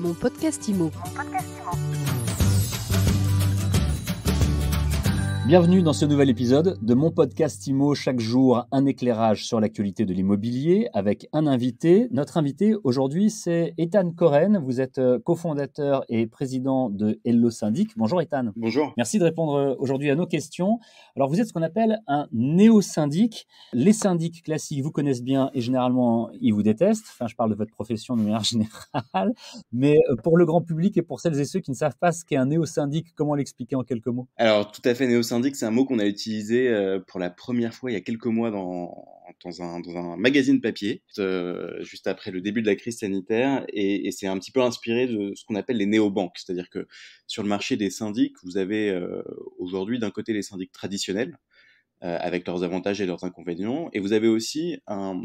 Mon podcast IMO. Bienvenue dans ce nouvel épisode de mon podcast IMO. Chaque jour, un éclairage sur l'actualité de l'immobilier avec un invité. Notre invité aujourd'hui, c'est Ethan Koren. Vous êtes cofondateur et président de Hello Syndic. Bonjour Ethan. Bonjour. Merci de répondre aujourd'hui à nos questions. Alors, vous êtes ce qu'on appelle un néo-syndic. Les syndics classiques vous connaissent bien et généralement, ils vous détestent. Enfin, je parle de votre profession de manière générale. Mais pour le grand public et pour celles et ceux qui ne savent pas ce qu'est un néo-syndic, comment l'expliquer en quelques mots ? Alors, tout à fait, néo-syndic, c'est un mot qu'on a utilisé pour la première fois il y a quelques mois dans un magazine papier, juste après le début de la crise sanitaire, et c'est un petit peu inspiré de ce qu'on appelle les néobanques, c'est-à-dire que sur le marché des syndics, vous avez aujourd'hui d'un côté les syndics traditionnels, avec leurs avantages et leurs inconvénients. Et vous avez aussi un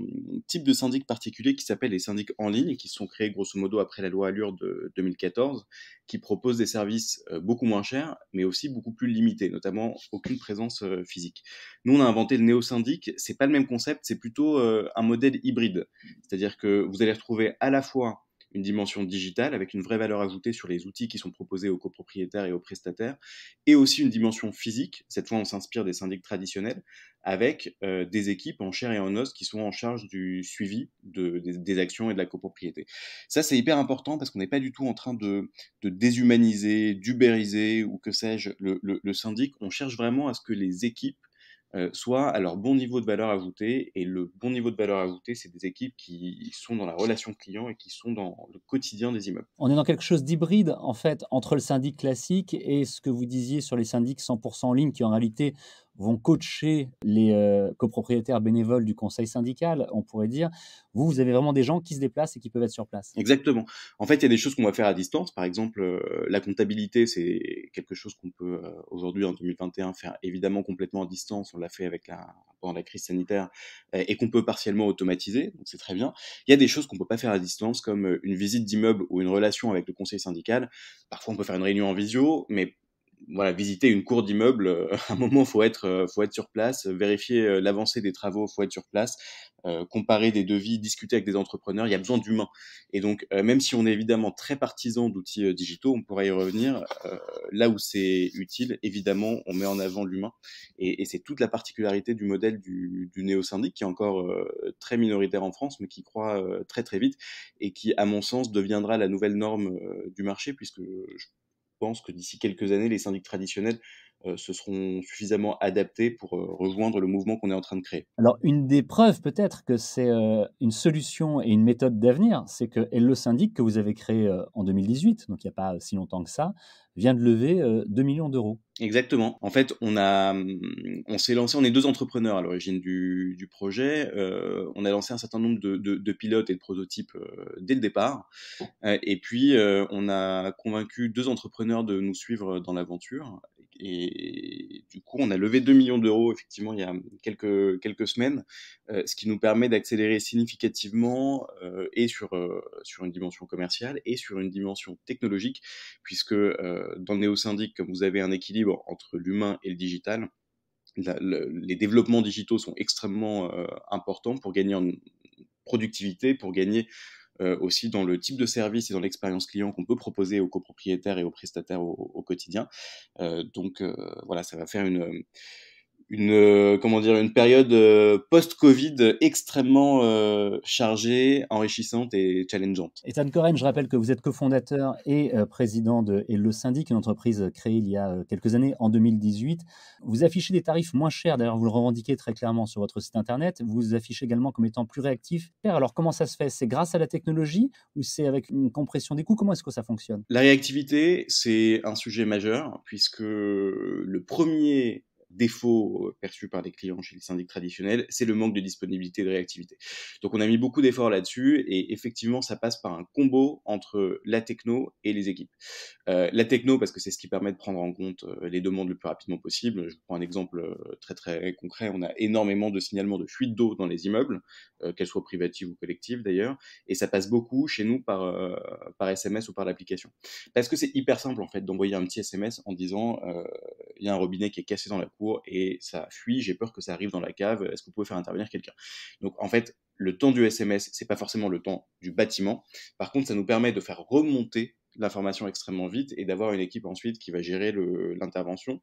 type de syndic particulier qui s'appelle les syndics en ligne, qui sont créés grosso modo après la loi Allure de 2014, qui proposent des services beaucoup moins chers, mais aussi beaucoup plus limités, notamment aucune présence physique. Nous, on a inventé le néo-syndic. C'est pas le même concept, c'est plutôt un modèle hybride. C'est-à-dire que vous allez retrouver à la fois une dimension digitale avec une vraie valeur ajoutée sur les outils qui sont proposés aux copropriétaires et aux prestataires, et aussi une dimension physique. Cette fois, on s'inspire des syndics traditionnels avec des équipes en chair et en os qui sont en charge du suivi des actions et de la copropriété. Ça, c'est hyper important parce qu'on n'est pas du tout en train de déshumaniser, d'ubériser ou que sais-je le syndic. On cherche vraiment à ce que les équipes soit à leur bon niveau de valeur ajoutée. Et le bon niveau de valeur ajoutée, c'est des équipes qui sont dans la relation client et qui sont dans le quotidien des immeubles. On est dans quelque chose d'hybride, en fait, entre le syndic classique et ce que vous disiez sur les syndics 100% en ligne, qui en réalité vont coacher les copropriétaires bénévoles du conseil syndical, on pourrait dire. Vous avez vraiment des gens qui se déplacent et qui peuvent être sur place. Exactement. En fait, il y a des choses qu'on va faire à distance. Par exemple, la comptabilité, c'est quelque chose qu'on peut aujourd'hui en 2021 faire évidemment complètement à distance. On l'a fait pendant la crise sanitaire et qu'on peut partiellement automatiser, donc c'est très bien. Il y a des choses qu'on peut pas faire à distance, comme une visite d'immeuble ou une relation avec le conseil syndical. Parfois, on peut faire une réunion en visio, mais voilà, visiter une cour d'immeuble, à un moment, faut être sur place, vérifier l'avancée des travaux, faut être sur place, comparer des devis, discuter avec des entrepreneurs. Il y a besoin d'humains. Et donc, même si on est évidemment très partisan d'outils digitaux, on pourra y revenir. Là où c'est utile, évidemment, on met en avant l'humain. Et c'est toute la particularité du modèle du néo-syndic, qui est encore très minoritaire en France, mais qui croît très très vite et qui, à mon sens, deviendra la nouvelle norme du marché, puisque je pense que d'ici quelques années, les syndics traditionnels se seront suffisamment adaptés pour rejoindre le mouvement qu'on est en train de créer. Alors, une des preuves peut-être que c'est une solution et une méthode d'avenir, c'est que Hello Syndic, que vous avez créé en 2018, donc il n'y a pas si longtemps que ça, vient de lever 2 millions d'euros. Exactement. En fait, on s'est lancé, on est 2 entrepreneurs à l'origine du projet. On a lancé un certain nombre de pilotes et de prototypes dès le départ. Et puis, on a convaincu 2 entrepreneurs de nous suivre dans l'aventure. Et du coup, on a levé 2 millions d'euros, effectivement, il y a quelques semaines, ce qui nous permet d'accélérer significativement et sur une dimension commerciale et sur une dimension technologique, puisque dans le néo-syndic, comme vous avez un équilibre entre l'humain et le digital, les développements digitaux sont extrêmement importants pour gagner en productivité, pour gagner aussi dans le type de service et dans l'expérience client qu'on peut proposer aux copropriétaires et aux prestataires au quotidien. Donc voilà, ça va faire une période post-Covid extrêmement chargée, enrichissante et challengeante. Ethan Koren, je rappelle que vous êtes cofondateur et président de Hello Syndic, une entreprise créée il y a quelques années, en 2018. Vous affichez des tarifs moins chers, d'ailleurs vous le revendiquez très clairement sur votre site internet. Vous vous affichez également comme étant plus réactif. Alors comment ça se fait ? C'est grâce à la technologie ou c'est avec une compression des coûts ? Comment est-ce que ça fonctionne ? La réactivité, c'est un sujet majeur, puisque le premier défaut perçu par les clients chez les syndics traditionnels, c'est le manque de disponibilité et de réactivité. Donc on a mis beaucoup d'efforts là-dessus, et effectivement ça passe par un combo entre la techno et les équipes. La techno, parce que c'est ce qui permet de prendre en compte les demandes le plus rapidement possible. Je vous prends un exemple très très concret. On a énormément de signalements de fuite d'eau dans les immeubles, qu'elles soient privatives ou collectives d'ailleurs, et ça passe beaucoup chez nous par SMS ou par l'application. Parce que c'est hyper simple en fait d'envoyer un petit SMS en disant il y a un robinet qui est cassé dans la cour et ça fuit, j'ai peur que ça arrive dans la cave, est-ce que vous pouvez faire intervenir quelqu'un ? Donc en fait, le temps du SMS, c'est pas forcément le temps du bâtiment. Par contre, ça nous permet de faire remonter l'information extrêmement vite et d'avoir une équipe ensuite qui va gérer l'intervention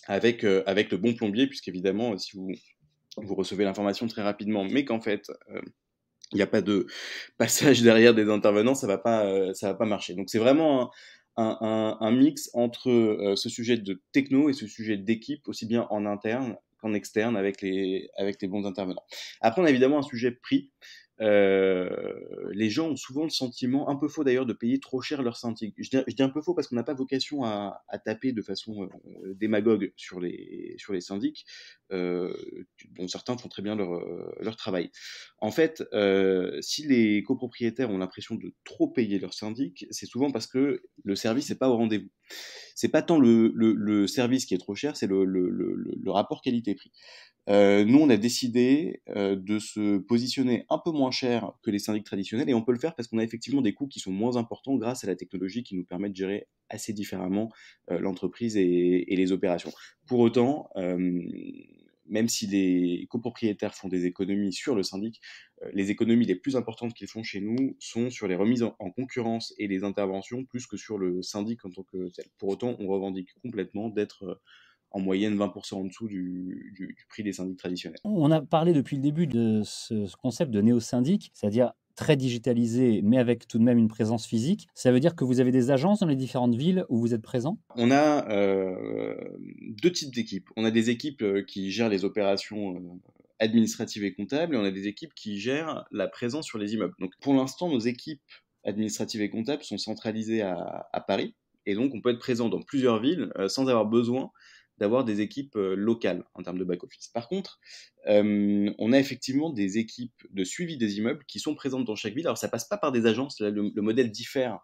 avec le bon plombier, puisqu'évidemment, si vous recevez l'information très rapidement, mais qu'en fait, il n'y a pas de passage derrière des intervenants, ça va pas marcher. Donc c'est vraiment un mix entre ce sujet de techno et ce sujet d'équipe, aussi bien en interne qu'en externe avec les bons intervenants. Après, on a évidemment un sujet de prix. Les gens ont souvent le sentiment, un peu faux d'ailleurs, de payer trop cher leur syndic. Je dis un peu faux parce qu'on n'a pas vocation à taper de façon démagogue sur les syndics, dont certains font très bien leur travail. En fait, si les copropriétaires ont l'impression de trop payer leur syndic, c'est souvent parce que le service n'est pas au rendez-vous. C'est pas tant le service qui est trop cher, c'est le rapport qualité-prix. Nous, on a décidé de se positionner un peu moins cher que les syndics traditionnels, et on peut le faire parce qu'on a effectivement des coûts qui sont moins importants grâce à la technologie qui nous permet de gérer assez différemment l'entreprise et les opérations. Pour autant, même si les copropriétaires font des économies sur le syndic, les économies les plus importantes qu'ils font chez nous sont sur les remises en concurrence et les interventions plus que sur le syndic en tant que tel. Pour autant, on revendique complètement d'être en moyenne 20% en dessous du prix des syndics traditionnels. On a parlé depuis le début de ce concept de néo-syndic, c'est-à-dire très digitalisé, mais avec tout de même une présence physique. Ça veut dire que vous avez des agences dans les différentes villes où vous êtes présent? On a deux types d'équipes. On a des équipes qui gèrent les opérations administratives et comptables, et on a des équipes qui gèrent la présence sur les immeubles. Donc pour l'instant, nos équipes administratives et comptables sont centralisées à Paris, et donc on peut être présent dans plusieurs villes sans avoir besoin d'avoir des équipes locales en termes de back-office. Par contre, on a effectivement des équipes de suivi des immeubles qui sont présentes dans chaque ville. Alors ça passe pas par des agences, là, le modèle diffère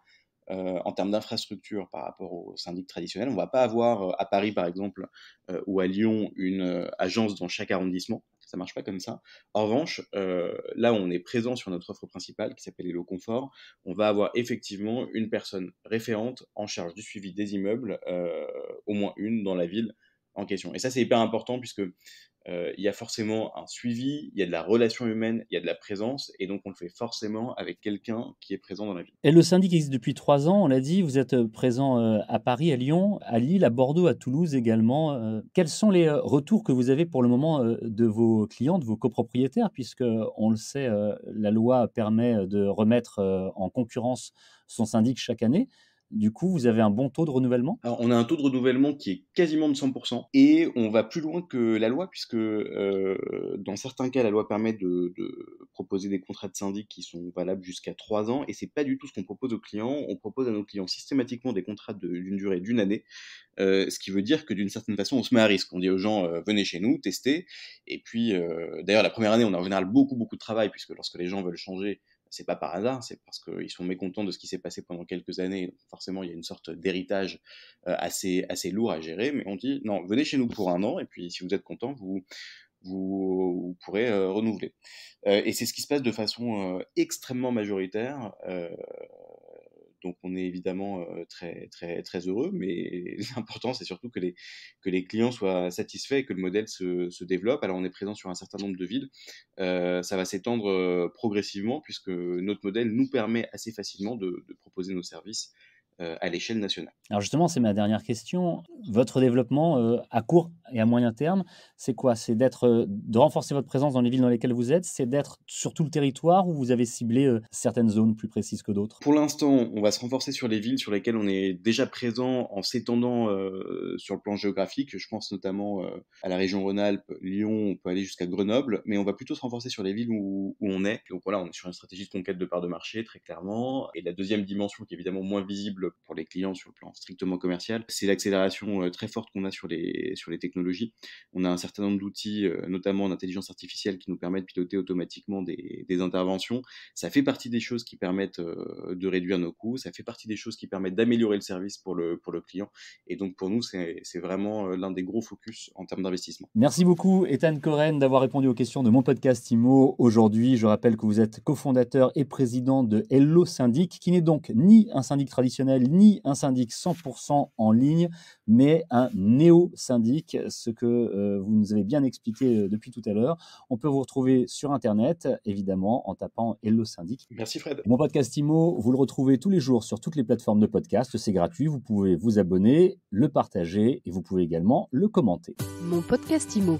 en termes d'infrastructure par rapport aux syndics traditionnels. On ne va pas avoir à Paris, par exemple, ou à Lyon, une agence dans chaque arrondissement. Ça ne marche pas comme ça. En revanche, là où on est présent sur notre offre principale, qui s'appelle Hello Confort, on va avoir effectivement une personne référente en charge du suivi des immeubles, au moins une dans la ville en question. Et ça, c'est hyper important puisque il y a forcément un suivi, il y a de la relation humaine, il y a de la présence, et donc on le fait forcément avec quelqu'un qui est présent dans la ville. Et le syndic existe depuis 3 ans, on l'a dit, vous êtes présent à Paris, à Lyon, à Lille, à Bordeaux, à Toulouse également. Quels sont les retours que vous avez pour le moment de vos clients, de vos copropriétaires, puisque on le sait, la loi permet de remettre en concurrence son syndic chaque année. Du coup, vous avez un bon taux de renouvellement? Alors, on a un taux de renouvellement qui est quasiment de 100%, et on va plus loin que la loi, puisque dans certains cas, la loi permet de proposer des contrats de syndic qui sont valables jusqu'à 3 ans, et c'est pas du tout ce qu'on propose aux clients. On propose à nos clients systématiquement des contrats d'une durée d'une année, ce qui veut dire que d'une certaine façon, on se met à risque. On dit aux gens, venez chez nous, testez, et puis d'ailleurs, la première année, on a en général beaucoup de travail, puisque lorsque les gens veulent changer, c'est pas par hasard, c'est parce qu'ils sont mécontents de ce qui s'est passé pendant quelques années. Donc forcément, il y a une sorte d'héritage assez lourd à gérer, mais on dit non, venez chez nous pour 1 an, et puis si vous êtes content, vous pourrez renouveler. Et c'est ce qui se passe de façon extrêmement majoritaire. Donc on est évidemment très heureux, mais l'important c'est surtout que les clients soient satisfaits et que le modèle se développe. Alors on est présent sur un certain nombre de villes, ça va s'étendre progressivement, puisque notre modèle nous permet assez facilement de proposer nos services à l'échelle nationale. Alors justement, c'est ma dernière question. Votre développement, à court et à moyen terme, c'est quoi? C'est de renforcer votre présence dans les villes dans lesquelles vous êtes? C'est d'être sur tout le territoire, ou vous avez ciblé, certaines zones plus précises que d'autres? Pour l'instant, on va se renforcer sur les villes sur lesquelles on est déjà présent, en s'étendant sur le plan géographique. Je pense notamment à la région Rhône-Alpes, Lyon, on peut aller jusqu'à Grenoble, mais on va plutôt se renforcer sur les villes où on est. Donc voilà, on est sur une stratégie de conquête de parts de marché, très clairement. Et la deuxième dimension, qui est évidemment moins visible pour les clients sur le plan strictement commercial, c'est l'accélération très forte qu'on a sur les technologies. On a un certain nombre d'outils, notamment d'intelligence artificielle, qui nous permettent de piloter automatiquement des interventions. Ça fait partie des choses qui permettent de réduire nos coûts, ça fait partie des choses qui permettent d'améliorer le service pour le client. Et donc pour nous, c'est vraiment l'un des gros focus en termes d'investissement. Merci beaucoup, Ethan Coren, d'avoir répondu aux questions de mon podcast IMO aujourd'hui. Je rappelle que vous êtes cofondateur et président de Hello Syndic, qui n'est donc ni un syndic traditionnel serait ni un syndic 100% en ligne, mais un néo-syndic, ce que vous nous avez bien expliqué depuis tout à l'heure. On peut vous retrouver sur Internet, évidemment, en tapant Hello Syndic. Merci Fred. Mon podcast IMO, vous le retrouvez tous les jours sur toutes les plateformes de podcast. C'est gratuit, vous pouvez vous abonner, le partager et vous pouvez également le commenter. Mon podcast IMO.